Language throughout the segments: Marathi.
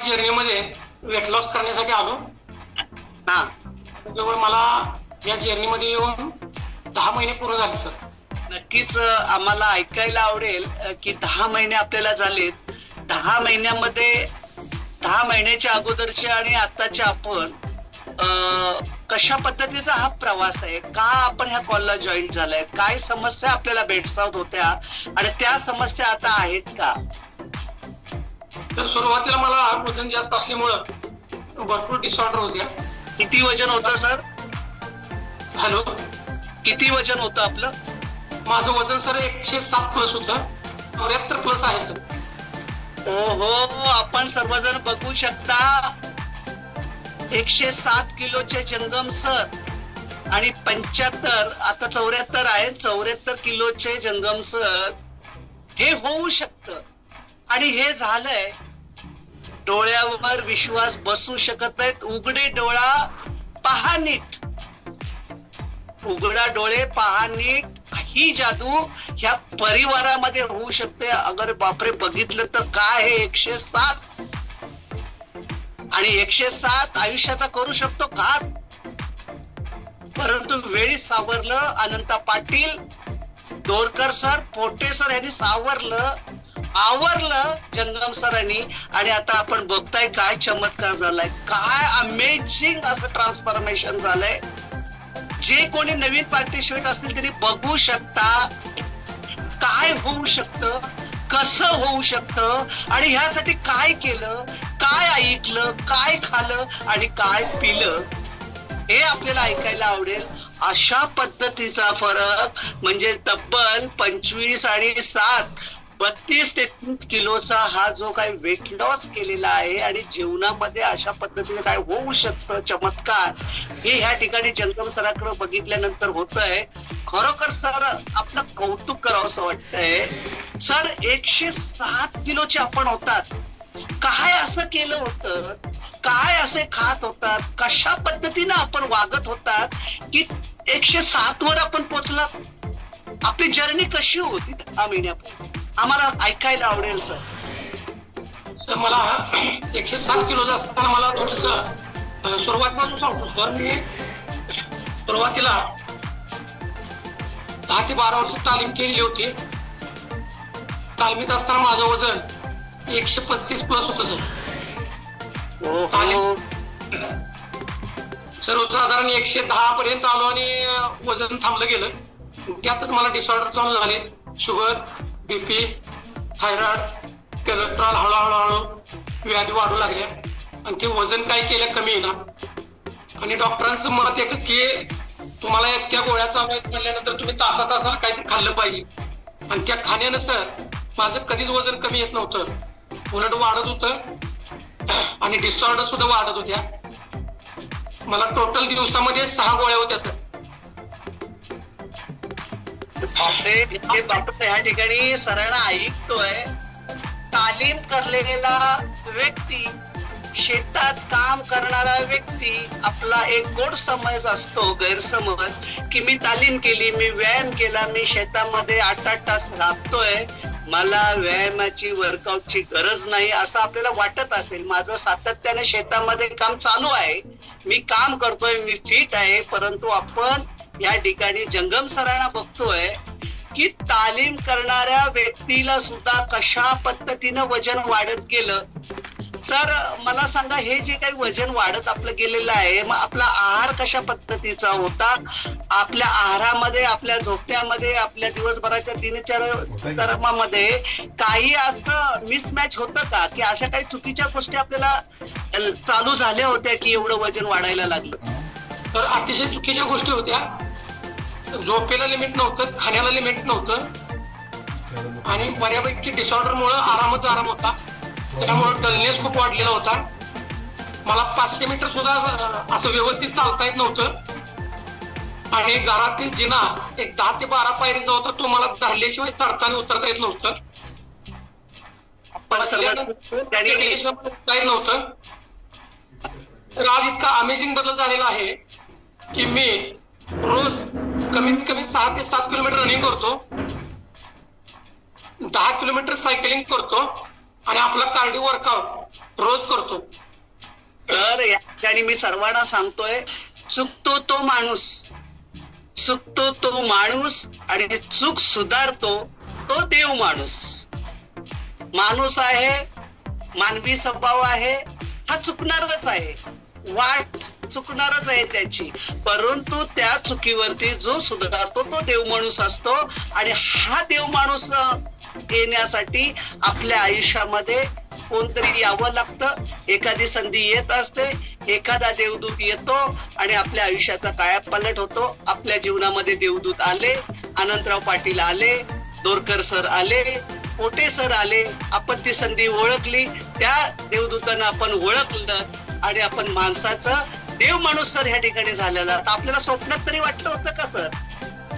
जर्नीमध्ये वेट लॉस करण्यासाठी आलो. हा, जवळ मला या जर्नीमध्ये येऊन 10 महिने पूर्ण झाले सर. नक्कीच आम्हाला ऐकायला आवडेल की 10 महिने आपल्याला झालेत. 10 महिन्यामध्ये 10 महिन्याच्या अगोदरचे आणि आताचे आपण कशा पद्धतीचा हा प्रवास आहे, का आपण ह्या कॉलला जॉईन झालाय, काय समस्या आपल्याला भेडसावत होत्या आणि त्या समस्या आता आहेत का? तर सुरुवातीला मला वजन जास्त असल्यामुळं भरपूर डिसऑर्डर होत्या. किती वजन होतं सर? हॅलो, किती वजन होतं आपलं? माझं वजन सर 107 प्लस होतं. 74 प्लस आहे सर. हो, आपण सर्वजण बघू शकता 107 किलोचे जंगम सर आणि 75 आता 74 आहे. 74 किलोचे जंगम सर. हे होऊ शकतं आणि हे झालंय. डोळ्यावर विश्वास बसू शकत नाहीत. उघडे डोळा पहा नीट, उघडा डोळे पहा नीट. ही जादू ह्या परिवारामध्ये होऊ शकते. अगर बापरे बघितलं तर काय हे 107 आणि 107 आयुष्याचा करू शकतो घात. परंतु वेळी सावरलं अनंता पाटील, दोरकर सर, पोटे सर यांनी सावरलं, आवरलं जंगम सरांनी. आणि आता आपण बघताय काय चमत्कार झालाय, काय अमेझिंग असं ट्रान्सफॉर्मेशन झालंय. जे कोणी नवीन पार्टिसिपेट असतील त्यांनी बघू शकता काय होऊ शकतं, कसं होऊ शकतं आणि ह्यासाठी काय केलं, काय ऐकलं, काय खाल्लं आणि काय पिलं हे आपल्याला ऐकायला आवडेल. अशा पद्धतीचा फरक म्हणजे तब्बल 25 आणि 7 32 ते 33 किलोचा हा जो काही वेट लॉस केलेला आहे आणि जीवनामध्ये अशा पद्धतीने काय होऊ शकतं चमत्कार, हे ह्या ठिकाणी जंगम सरांकडे बघितल्यानंतर होतंय. खरोखर सर आपलं कौतुक करावं असं वाटतंय. सर 107 किलोचे आपण होतात, काय असं केलं होतं, काय असे खात होतात, कशा पद्धतीने आपण वागत होतात की 107 वर आपण पोहोचलात. आपली जर्नी कशी होती 10 महिन्यापूर्वी आम्हाला ऐकायला आवडेल सर. सर मला 107 किलोचा असताना मला थोडस सुरुवातीपासून सांगतो सर. मी सुरुवातीला 10 ते 12 वर्ष तालीम केलेली होती. तालमीत असताना माझं वजन 135 प्लस होतं सर. सर्वसाधारण 110 पर्यंत आलो आणि वजन थांबलं गेलं. त्यातच मला डिसऑर्डर चालू झाले. शुगर, बीपी, थायरॉइड, कोलेस्ट्रॉल, हळूहळू व्याधी वाढू लागल्या आणि ते वजन काय केलं कमी येणार. आणि डॉक्टरांचं मत एकच की तुम्हाला इतक्या गोळ्या चालू आहेत म्हणल्यानंतर तुम्ही तासाला काहीतरी खाल्लं पाहिजे. आणि त्या खाण्यानं सर माझं कधीच वजन कमी येत नव्हतं, उलट वाढत होतं आणि डिसऑर्डर सुद्धा वाढत होत्या. मला टोटल दिवसामध्ये 6 गोळ्या होत्या सर. ह्या ठिकाणी सरांना ऐकतोय. तालीम करलेला व्यक्ती, शेतात काम करणारा व्यक्ती, आपला एक गोड समज असतो, गैरसमज की मी तालीम केली, मी व्यायाम केला, मी शेतामध्ये 8-8 तास राबतोय, मला व्यायामाची वर्कआउटची गरज नाही असं आपल्याला वाटत असेल. माझं सातत्याने शेतामध्ये काम चालू आहे, मी काम करतोय, मी फिट आहे. परंतु आपण या ठिकाणी जंगम सरांना बघतोय की तालीम करणाऱ्या व्यक्तीला सुद्धा कशा पद्धतीनं वजन वाढत गेलं. सर मला सांगा, हे जे काही वजन वाढत आपलं गेलेलं आहे, मग आपला आहार कशा पद्धतीचा होता? आपल्या आहारामध्ये, आपल्या झोपण्यामध्ये, आपल्या दिवसभराच्या दिनचर्यामध्ये काही असं मिसमॅच होतं का, की अशा काही चुकीच्या गोष्टी आपल्याला चालू झाल्या होत्या की एवढं वजन वाढायला लागलं? तर अतिशय चुकीच्या गोष्टी होत्या. झोपेला लिमिट नव्हतं, खाण्याला लिमिट नव्हतं आणि बऱ्यापैकी डिसऑर्डरमुळे आरामच आराम होता. त्यामुळे डलनेस खूप वाढलेला होता. मला 500 मीटर सुद्धा असं व्यवस्थित चालता येत नव्हतं आणि घरातील जिना एक 10 ते 12 पायरीचा होता, तो मला धरल्याशिवाय चढता आणि उतरता येत नव्हतं. नव्हतं तर आज इतका अमेझिंग बदल झालेला आहे की मी रोज कमीत कमी 6 ते 7 किलोमीटर रनिंग करतो, 10 किलोमीटर सायकलिंग करतो आणि आपला कार्डिओ वर्कआउट रोज करतो. सर या ठिकाणी मी सर्वांना सांगतोय, चुकतो तो माणूस आणि चूक सुधारतो तो देव माणूस. माणूस आहे, मानवी स्वभाव आहे, हा चुकणारच आहे, वाट चुकणारच आहे त्याची, परंतु त्या चुकीवरती जो सुधारतो तो देव माणूस असतो. आणि हा देव माणूस येण्यासाठी आपल्या आयुष्यामध्ये कोणतरी यावं लागतं. एखादी संधी येत असते, एखादा देवदूत येतो आणि आपल्या आयुष्याचा कायापालट होतो. आपल्या जीवनामध्ये देवदूत आले, अनंतराव पाटील आले, दोरकर सर आले, पोटे सर आले. आपण ती संधी ओळखली, त्या देवदूतांना आपण ओळखलं आणि आपण माणसाचं देव माणूस सर ह्या ठिकाणी झालेला. तर आपल्याला स्वप्नात तरी वाटलं होतं का सर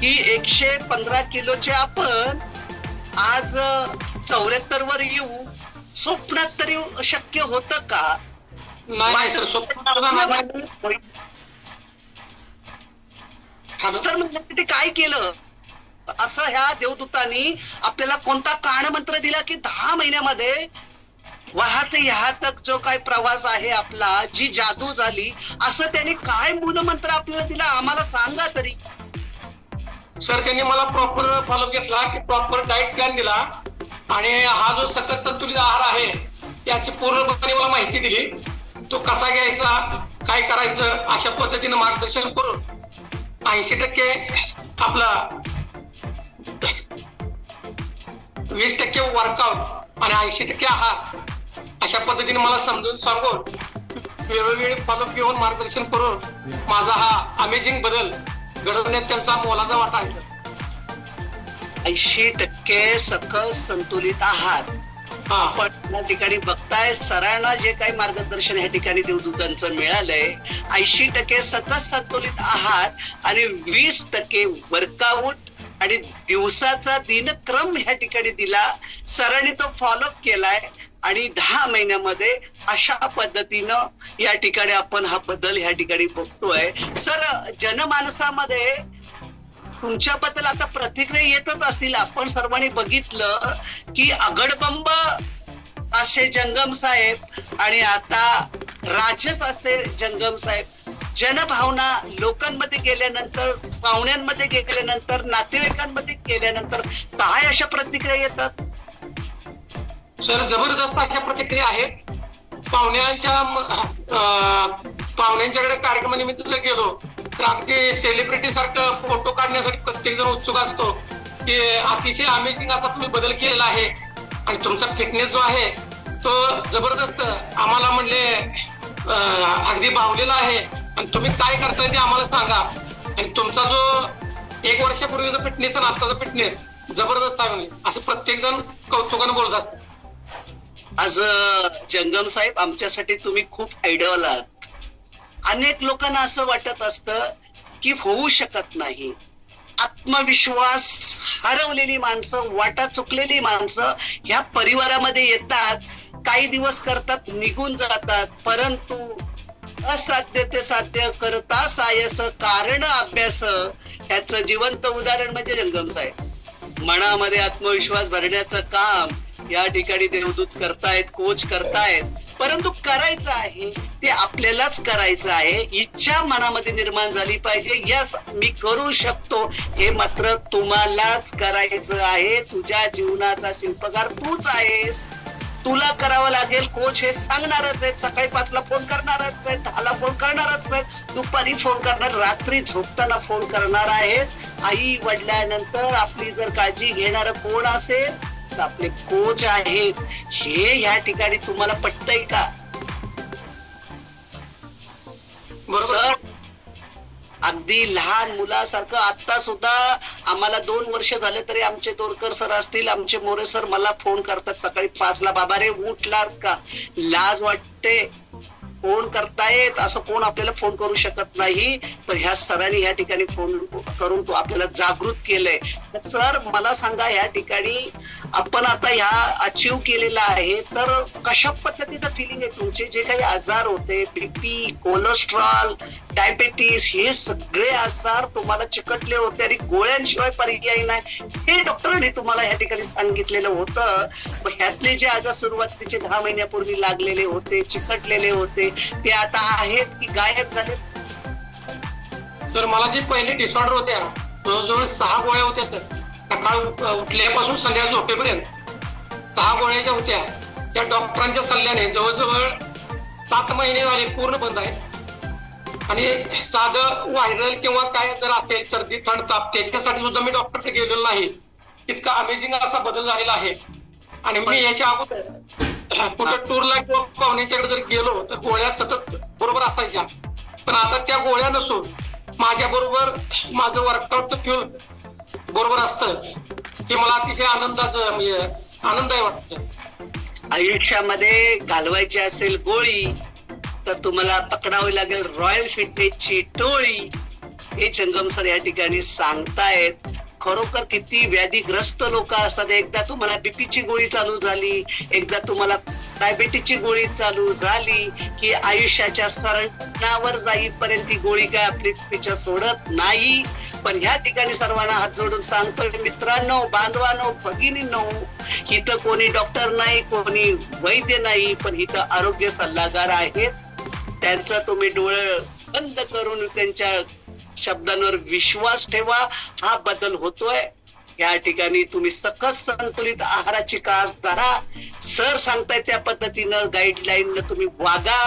की 115 किलोचे आपण आज 74 वर येऊ? स्वप्नात तरी शक्य होतं का? नाही सर, सर म्हणजे काय केलं असं ह्या देवदूतांनी आपल्याला कोणता कानमंत्र दिला की 10 महिन्यामध्ये वाहत ह्यातक जो काय प्रवास आहे आपला, जी जादू झाली, असं त्यांनी काय मूलमंत्र आपल्याला दिला आम्हाला सांगा तरी. सर त्यांनी मला प्रॉपर फॉलो घेतला की प्रॉपर डाएट प्लॅन दिला आणि हा जो सकस संतुलित आहार आहे त्याची पूर्णपणे मला माहिती दिली. तो कसा घ्यायचा, काय करायचं, अशा पद्धतीने मार्गदर्शन करून 80% आपला 20% वर्कआउट आणि 80% आहार अशा पद्धतीने मला समजून सांगून वेळोवेळी फॉलो घेऊन मार्गदर्शन करून माझा हा अमेझिंग बदल घडवण्यात त्यांचा मोलाचा वाटा आहे. 80% सकस संतुलित आहार आपण या ठिकाणी बघताय. सरांना जे काही मार्गदर्शन या ठिकाणी देवदूतांचं मिळालंय, 80% सकस संतुलित आहार आणि 20% वर्कआउट आणि दिवसाचा दिनक्रम ह्या ठिकाणी दिला. सरांनी तो फॉलोअप केलाय आणि 10 महिन्यामध्ये अशा पद्धतीनं या ठिकाणी आपण हा बदल ह्या ठिकाणी बघतोय. सर जनमानसामध्ये तुमच्याबद्दल आता प्रतिक्रिया येतच असतील. आपण सर्वांनी बघितलं की अगडबंब असे जंगम साहेब आणि आता राजस असे जंगम साहेब, जनभावना लोकांमध्ये गेल्यानंतर, पाहुण्यांमध्ये गेल्यानंतर, नातेवाईकांमध्ये गेल्यानंतर काय अशा प्रतिक्रिया येतात? सर जबरदस्त अशा प्रतिक्रिया आहेत. पाहुण्यांच्याकडे कार्यक्रमानिमित्त जर गेलो तर अगदी सेलिब्रिटी सारखं फोटो काढण्यासाठी प्रत्येक जण उत्सुक असतो की अतिशय अमेझिंग असा तुम्ही बदल केलेला आहे आणि तुमचा फिटनेस जो आहे तो जबरदस्त आम्हाला म्हणले अगदी भावलेला आहे आणि तुम्ही काय करताय ते आम्हाला सांगा. आणि तुमचा जो 1 वर्षापूर्वीचा फिटनेस आणि आताचा फिटनेस जबरदस्त आहे असं प्रत्येक जण कौतुकानं बोलत असतात. आज जंगम साहेब आमच्यासाठी तुम्ही खूप आयडॉल आहात. अनेक लोकांना असं वाटत असतं की होऊ शकत नाही. आत्मविश्वास हरवलेली माणसं, वाटा चुकलेली माणसं ह्या परिवारामध्ये येतात, काही दिवस करतात, निघून जातात, परंतु असाध्य ते साध्य करता सायस कारण अभ्यास ह्याचं जिवंत उदाहरण म्हणजे जंगम साहेब. मनामध्ये आत्मविश्वास भरण्याचं काम या ठिकाणी देवदूत करतायत, कोच करतायत, परंतु करायचं आहे ते आपल्यालाच करायचं आहे. इच्छा मनामध्ये निर्माण झाली पाहिजे. यस मी करू शकतो, हे मात्र तुम्हालाच करायचं आहे. तुझ्या जीवनाचा शिल्पकार तूच आहेस, तुला करावं लागेल. कोच हे सांगणारच आहेत, सकाळी 5ला फोन करणारच आहेत, 10ला फोन करणारच आहेत, दुपारी फोन करणार, रात्री झोपताना फोन करणार आहेत. आई वडिलांनंतर आपली जर काळजी घेणार कोण असेल तर आपले कोच आहेत. हे या ठिकाणी तुम्हाला पटतंय का? सर अगदी लहान मुलासारखं आता सुद्धा आम्हाला 2 वर्ष झाले तरी आमचे दोरकर सर असतील, आमचे मोरे सर मला फोन करतात सकाळी 5ला, बाबा रे उठलास का? लाज वाटते, फोन करतायत, असं कोण आपल्याला फोन करू शकत नाही. पण ह्या सरांनी या ठिकाणी फोन करून तो आपल्याला जागृत केलंय. सर मला सांगा, या ठिकाणी आपण आता ह्या अचीव केलेला आहे, तर कशा पद्धतीचं फिलिंग आहे? तुमचे जे काही आजार होते, बीपी, कोलेस्ट्रॉल, डायबेटीस हे सगळे आजार तुम्हाला चिकटले होते आणि गोळ्यांशिवाय पर्याय नाही हे डॉक्टरांनी तुम्हाला या ठिकाणी सांगितलेलं होतं. मग ह्यातले जे आजार सुरुवातीचे 10 महिन्यापूर्वी लागलेले होते, चिकटलेले होते, ते आता आहेत की गायब झाले? सर मला जे पहिले डिसऑर्डर होत्या जवळजवळ 6 गोळ्या होत्या सर. सकाळी उठल्यापासून संध्याकाळी झोपेपर्यंत 6 गोळ्या ज्या होत्या त्या डॉक्टरांच्या सल्ल्याने जवळजवळ 7 महिने झाले पूर्ण बंद आहे. आणि साधं व्हायरल किंवा काय जर असेल सर्दी थंड ताप त्याच्यासाठी सुद्धा मी डॉक्टरकडे गेलेलो नाही. इतका अमेझिंग असा बदल झालेला आहे. आणि मी याच्या अगोदर कुठं टूरला किंवा पाहुण्याच्याकडे जर गेलो तर गोळ्या सतत बरोबर असायच्या. पण आता त्या गोळ्या नसून माझ्या बरोबर माझं वर्कआउटचं फ्यूल बरोबर असतं हे मला अतिशय आनंददायी वाटतं. आयुष्यामध्ये घालवायची असेल गोळी तर तुम्हाला पकडावी लागेल रॉयल फिटनेसची टोळी. हे जंगम सर या ठिकाणी सांगतायत. खरोखर किती व्याधीग्रस्त लोक असतात. एकदा तुम्हाला बीपीची गोळी चालू झाली, एकदा तुम्हाला डायबेटीसची गोळी चालू झाली की आयुष्याच्या सरणावर जाईपर्यंत ती गोळी काय आपली पिछा सोडत नाही. पण ह्या ठिकाणी सर्वांना हात जोडून सांगतोय मित्रांनो, बांधवांनो, भगिनींनो, इथं कोणी डॉक्टर नाही, कोणी वैद्य नाही, पण इथं आरोग्य सल्लागार आहेत. त्यांचा तुम्ही डोळे बंद करून त्यांच्या शब्दांवर विश्वास ठेवा. हा बदल होतोय. या ठिकाणी तुम्ही सकस संतुलित आहाराची कास धरा. सर सांगताय त्या पद्धतीनं गाईडलाईन तुम्ही वागा.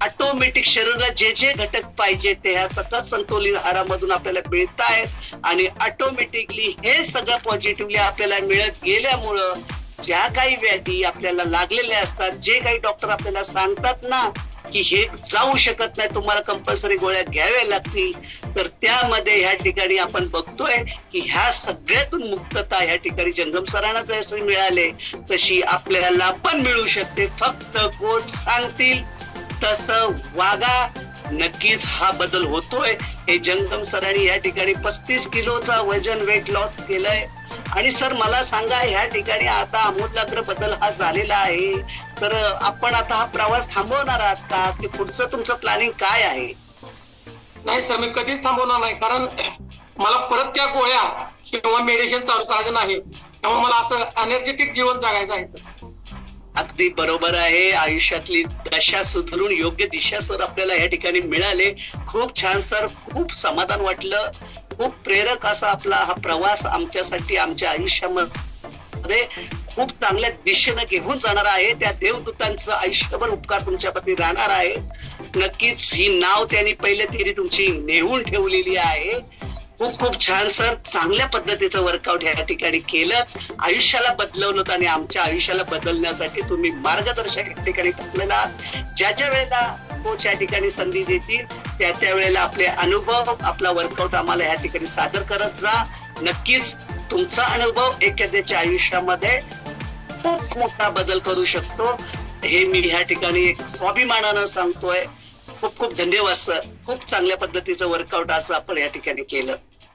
ऑटोमॅटिक शरीराला जे जे घटक पाहिजे ते ह्या सकस संतुलित आहारामधून आपल्याला मिळत आहेत आणि ऑटोमॅटिकली हे सगळं पॉझिटिव्हली आपल्याला मिळत गेल्यामुळं ज्या काही व्याधी आपल्याला लागलेल्या असतात, जे काही डॉक्टर आपल्याला सांगतात ना की हे जाऊ शकत नाही, तुम्हाला कंपल्सरी गोळ्या घ्याव्या लागतील, तर त्यामध्ये ह्या ठिकाणी आपण बघतोय की ह्या सगळ्यातून मुक्तता ह्या ठिकाणी जंगम सरांना जशी मिळाले तशी आपल्याला पण मिळू शकते. फक्त कोच सांगतील तसं वागा. नक्कीच हा बदल होतोय. हे जंगम सरांनी या ठिकाणी 35 किलोचा वजन वेट लॉस केलंय. आणि सर मला सांगा, ह्या ठिकाणी आता आमूलाग्र बदल हा झालेला आहे, तर आपण आता हा प्रवास थांबवणार आहात का, की पुढचं तुमचं प्लॅनिंग काय आहे? नाही सर, मी कधीच थांबवणार नाही. कारण मला परत त्या गोळ्या किंवा मेडिसिन चालू करायचं नाही. त्यामुळे मला असं एनर्जेटिक जीवन जगायचं आहे सर. अगदी बरोबर आहे. आयुष्यातली दशा सुधारून योग्य दिशा सर आपल्याला या ठिकाणी मिळाले. खूप छान सर, खूप समाधान वाटलं. खूप प्रेरक असा आपला हा प्रवास आमच्यासाठी आमच्या आयुष्यामध्ये खूप चांगल्या दिशेनं घेऊन जाणार आहे. त्या देवदूतांचं आयुष्यभर उपकार तुमच्याप्रती राहणार आहे. नक्कीच ही नाव त्यांनी पहिले तरी तुमची नेऊन ठेवलेली आहे. खूप खूप छान सर, चांगल्या पद्धतीचं वर्कआउट या ठिकाणी केलं, आयुष्याला बदलवलं आणि आमच्या आयुष्याला बदलण्यासाठी तुम्ही मार्गदर्शक या ठिकाणी थांबलेला आहात. ज्या ज्या वेळेला कोच या ठिकाणी संधी देतील त्या त्या वेळेला आपले अनुभव, आपला वर्कआउट आम्हाला या ठिकाणी सादर करत जा. नक्कीच तुमचा अनुभव एखाद्याच्या आयुष्यामध्ये खूप मोठा बदल करू शकतो, हे मी ह्या ठिकाणी एक स्वाभिमानानं सांगतोय. खूप खूप धन्यवाद सर. खूप चांगल्या पद्धतीचं वर्कआउट आज आपण या ठिकाणी केलं.